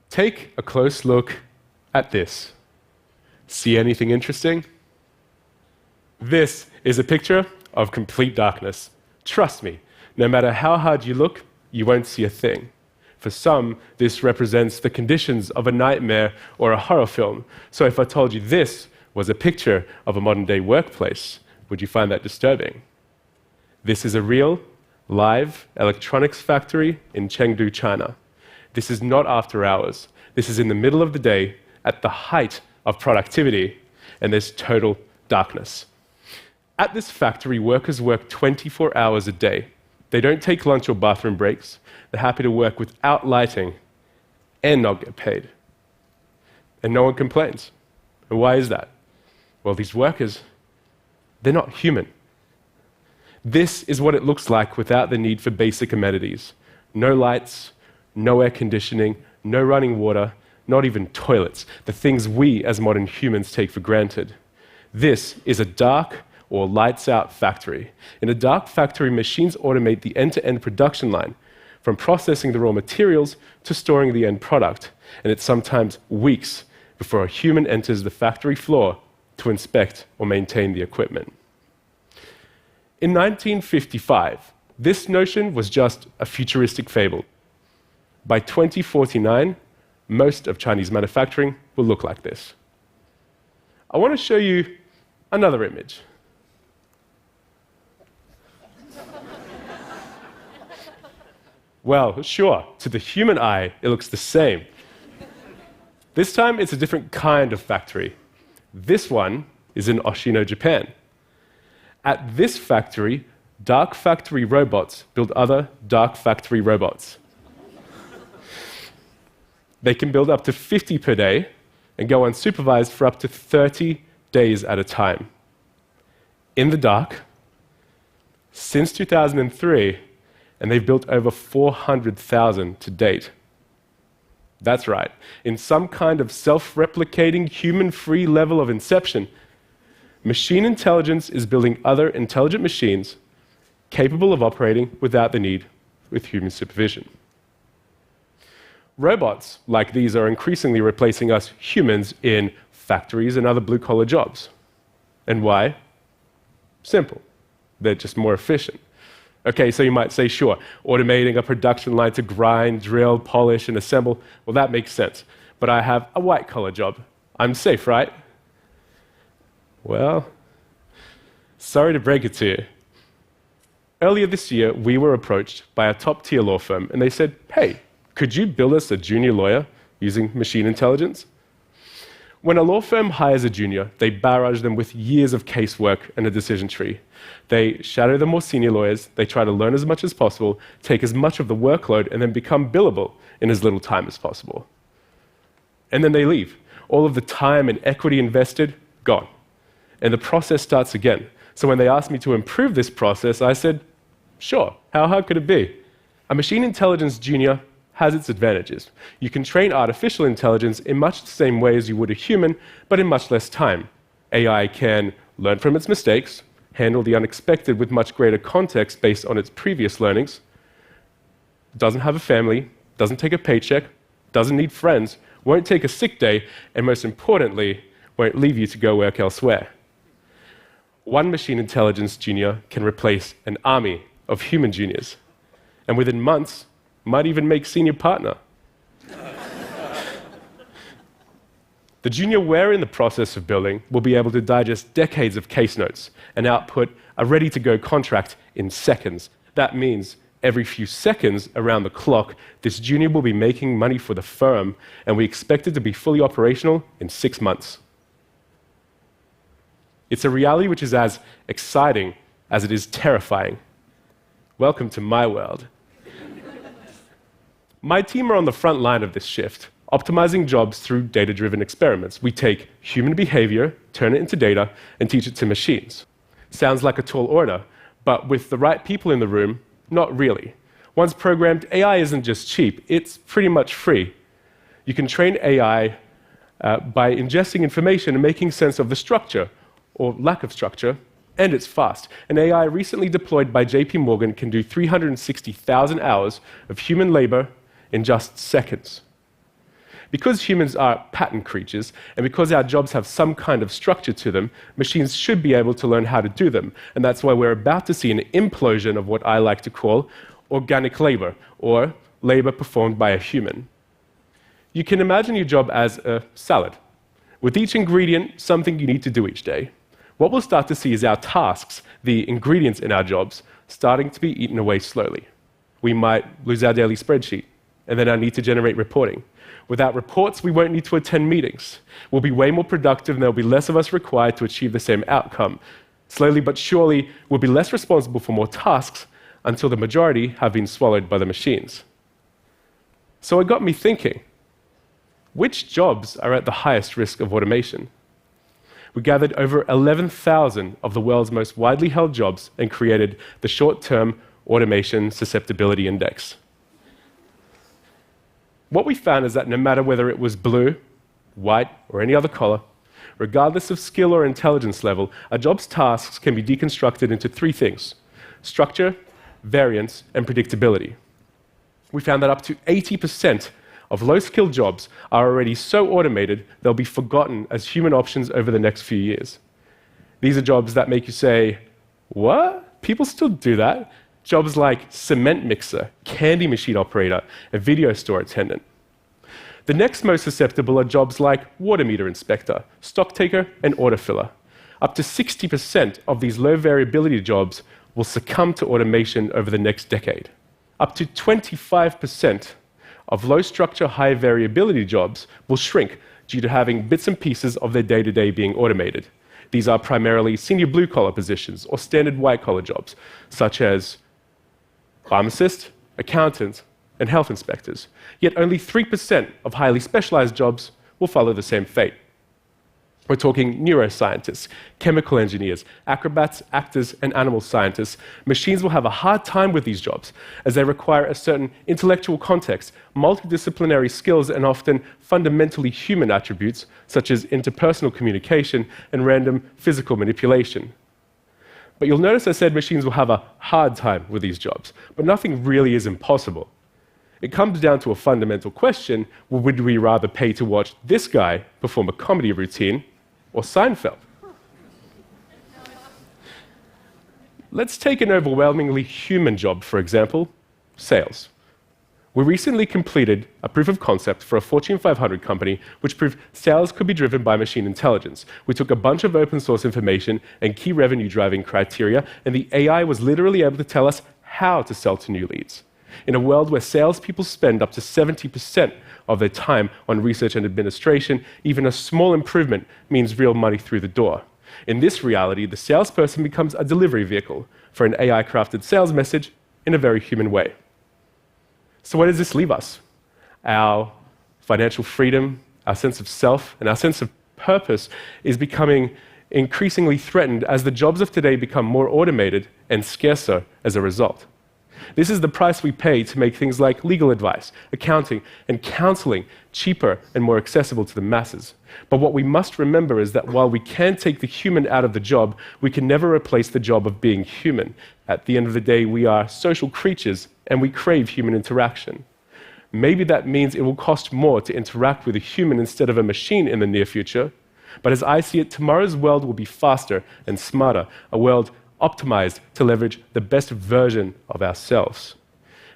Take a close look at this. See anything interesting? This is a picture of complete darkness. Trust me, no matter how hard you look, you won't see a thing. For some, this represents the conditions of a nightmare or a horror film. So if I told you this was a picture of a modern-day workplace, would you find that disturbing? This is a real, live electronics factory in Chengdu, China. This is not after hours. This is in the middle of the day, at the height of productivity, and there's total darkness. At this factory, workers work 24 hours a day. They don't take lunch or bathroom breaks. They're happy to work without lighting and not get paid. And no one complains. And why is that? Well, these workers, they're not human. This is what it looks like without the need for basic amenities. No lights, no air conditioning, no running water, not even toilets, the things we as modern humans take for granted. This is a dark or lights-out factory. In a dark factory, machines automate the end-to-end production line, from processing the raw materials to storing the end product, and it's sometimes weeks before a human enters the factory floor to inspect or maintain the equipment. In 1955, this notion was just a futuristic fable. By 2049, most of Chinese manufacturing will look like this. I want to show you another image. Well, sure, to the human eye, it looks the same. This time, it's a different kind of factory. This one is in Oshino, Japan. At this factory, dark factory robots build other dark factory robots. They can build up to 50 per day and go unsupervised for up to 30 days at a time. In the dark, since 2003, and they've built over 400,000 to date. That's right, in some kind of self-replicating, human-free level of inception, machine intelligence is building other intelligent machines capable of operating without the need with human supervision. Robots like these are increasingly replacing us humans in factories and other blue-collar jobs. And why? Simple. They're just more efficient. Okay, so you might say, sure, automating a production line to grind, drill, polish, and assemble, well, that makes sense. But I have a white-collar job. I'm safe, right? Well, sorry to break it to you. Earlier this year, we were approached by a top-tier law firm, and they said, hey, could you build us a junior lawyer using machine intelligence? When a law firm hires a junior, they barrage them with years of casework and a decision tree. They shadow the more senior lawyers, they try to learn as much as possible, take as much of the workload, and then become billable in as little time as possible. And then they leave. All of the time and equity invested, gone. And the process starts again. So when they asked me to improve this process, I said, sure, how hard could it be? A machine intelligence junior has its advantages. You can train artificial intelligence in much the same way as you would a human, but in much less time. AI can learn from its mistakes, handle the unexpected with much greater context based on its previous learnings, doesn't have a family, doesn't take a paycheck, doesn't need friends, won't take a sick day, and most importantly, won't leave you to go work elsewhere. One machine intelligence junior can replace an army of human juniors, and within months, might even make senior partner. The junior we're in the process of building will be able to digest decades of case notes and output a ready-to-go contract in seconds. That means every few seconds around the clock, this junior will be making money for the firm, and we expect it to be fully operational in 6 months. It's a reality which is as exciting as it is terrifying. Welcome to my world. My team are on the front line of this shift, optimizing jobs through data-driven experiments. We take human behavior, turn it into data, and teach it to machines. Sounds like a tall order, but with the right people in the room, not really. Once programmed, AI isn't just cheap, it's pretty much free. You can train AI by ingesting information and making sense of the structure, or lack of structure, And it's fast. An AI recently deployed by JP Morgan can do 360,000 hours of human labor in just seconds. Because humans are pattern creatures, and because our jobs have some kind of structure to them, machines should be able to learn how to do them. And that's why we're about to see an implosion of what I like to call organic labor, or labor performed by a human. You can imagine your job as a salad, with each ingredient something you need to do each day. What we'll start to see is our tasks, the ingredients in our jobs, starting to be eaten away slowly. We might lose our daily spreadsheet, and then our need to generate reporting. Without reports, we won't need to attend meetings. We'll be way more productive, and there'll be less of us required to achieve the same outcome. Slowly but surely, we'll be less responsible for more tasks until the majority have been swallowed by the machines. So it got me thinking, which jobs are at the highest risk of automation? We gathered over 11,000 of the world's most widely held jobs and created the Short-Term Automation Susceptibility Index. What we found is that no matter whether it was blue, white, or any other color, regardless of skill or intelligence level, a job's tasks can be deconstructed into three things: structure, variance, and predictability. We found that up to 80% of low-skilled jobs are already so automated they'll be forgotten as human options over the next few years. These are jobs that make you say, what? People still do that? Jobs like cement mixer, candy machine operator, and video store attendant. The next most susceptible are jobs like water meter inspector, stock taker, and order filler. Up to 60% of these low variability jobs will succumb to automation over the next decade. Up to 25% of low structure, high variability jobs will shrink due to having bits and pieces of their day-to-day being automated. These are primarily senior blue-collar positions or standard white-collar jobs, such as pharmacists, accountants, and health inspectors. Yet only 3% of highly specialized jobs will follow the same fate. We're talking neuroscientists, chemical engineers, acrobats, actors, and animal scientists. Machines will have a hard time with these jobs, as they require a certain intellectual context, multidisciplinary skills, and often fundamentally human attributes, such as interpersonal communication and random physical manipulation. But you'll notice I said machines will have a hard time with these jobs, but nothing really is impossible. It comes down to a fundamental question: would we rather pay to watch this guy perform a comedy routine or Seinfeld? Let's take an overwhelmingly human job, for example, sales. We recently completed a proof of concept for a Fortune 500 company which proved sales could be driven by machine intelligence. We took a bunch of open source information and key revenue driving criteria, and the AI was literally able to tell us how to sell to new leads. In a world where salespeople spend up to 70% of their time on research and administration, even a small improvement means real money through the door. In this reality, the salesperson becomes a delivery vehicle for an AI-crafted sales message in a very human way. So where does this leave us? Our financial freedom, our sense of self, and our sense of purpose is becoming increasingly threatened as the jobs of today become more automated and scarcer as a result. This is the price we pay to make things like legal advice, accounting, and counseling cheaper and more accessible to the masses. But what we must remember is that while we can take the human out of the job, we can never replace the job of being human. At the end of the day, we are social creatures, and we crave human interaction. Maybe that means it will cost more to interact with a human instead of a machine in the near future. But as I see it, tomorrow's world will be faster and smarter, a world optimized to leverage the best version of ourselves.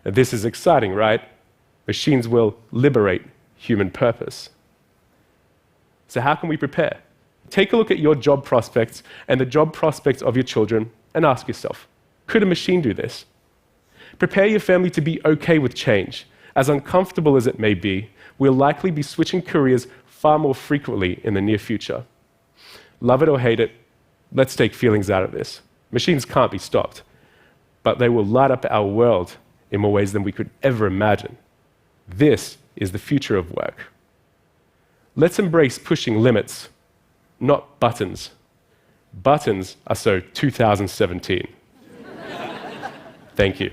And this is exciting, right? Machines will liberate human purpose. So how can we prepare? Take a look at your job prospects and the job prospects of your children and ask yourself, could a machine do this? Prepare your family to be okay with change. As uncomfortable as it may be, we'll likely be switching careers far more frequently in the near future. Love it or hate it, let's take feelings out of this. Machines can't be stopped, but they will light up our world in more ways than we could ever imagine. This is the future of work. Let's embrace pushing limits, not buttons. Buttons are so 2017. Thank you.